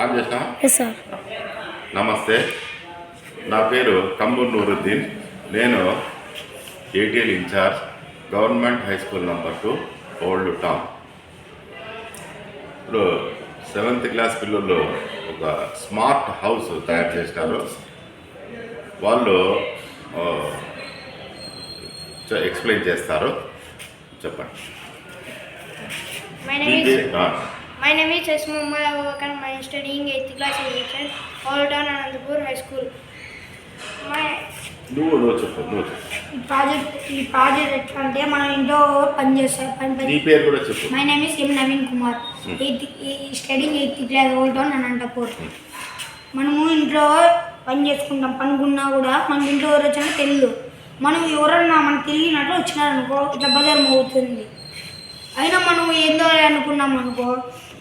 On చేసినా? Sir. నమస్తే, నా పేరు కంబూర్ నూరుద్దీన్. నేను ATL in-charge, government high school number 2, old town. ఇప్పుడు 7th క్లాస్ పిల్లలు ఒక స్మార్ట్ హౌస్ తయారు చేసినారు. వాళ్ళు ఎక్స్ప్లెయిన్ చేస్తారు, చెప్పండి. My name is S. Muhammad Abubakar. I am studying 8th class in Old Town Anandapur High School. నువ్వు చెప్పు. ఈ ప్రాజెక్ట్ ఎట్లా అంటే మనం ఇంట్లో పని చేస్తాం. నీ పేరు కూడా చెప్పు. My name is M Naveen Kumar. Studying 8th class old town Anantapur. మనము ఇంట్లో పని చేసుకుంటాం, పనుకున్నా కూడా మన ఇంట్లో ఎవరు వచ్చినా తెలియదు. మనం ఎవరన్నా మనకు తెలియనట్లు వచ్చినారనుకో ఇట్లా బజార్ మోగుతుంది. అయినా మనం ఏందో అనుకున్నాం అనుకో,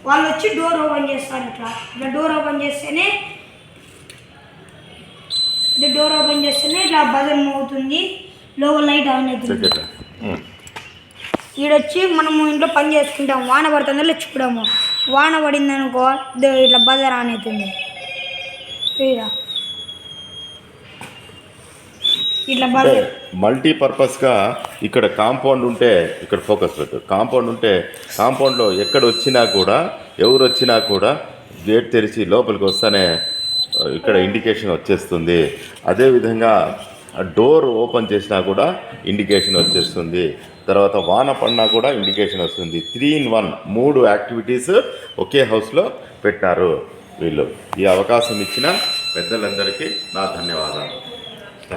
వాళ్ళు వచ్చి డోర్ ఓపెన్ చేస్తారు. ఇట్లా డోర్ ఓపెన్ చేస్తేనే ఇట్లా బజార్ మోగుతుంది, లోపల లైట్ ఆన్ అవుతుంది. ఈడొచ్చి మనము ఇంట్లో పని చేసుకుంటాం, వాన పడుతుందో లేచుకోవడము. వాన పడింది అనుకో ఇట్లా బజార్ ఆన్ అవుతుంది. ఇట్లా బజార్ మల్టీపర్పస్గా ఇక్కడ కాంపౌండ్ ఉంటే ఇక్కడ ఫోకస్ పెట్టు. కాంపౌండ్ ఉంటే కాంపౌండ్లో ఎక్కడ వచ్చినా కూడా, ఎవరు వచ్చినా కూడా గేట్ తెరిచి లోపలికి వస్తానే ఇక్కడ ఇండికేషన్ వచ్చేస్తుంది. అదేవిధంగా డోర్ ఓపెన్ చేసినా కూడా ఇండికేషన్ వచ్చేస్తుంది. తర్వాత వాన పడినా కూడా ఇండికేషన్ వస్తుంది. 3 in 1 3 యాక్టివిటీస్ ఒకే హౌస్లో పెట్టారు వీళ్ళు. ఈ అవకాశం ఇచ్చిన పెద్దలందరికీ నా ధన్యవాదాలు.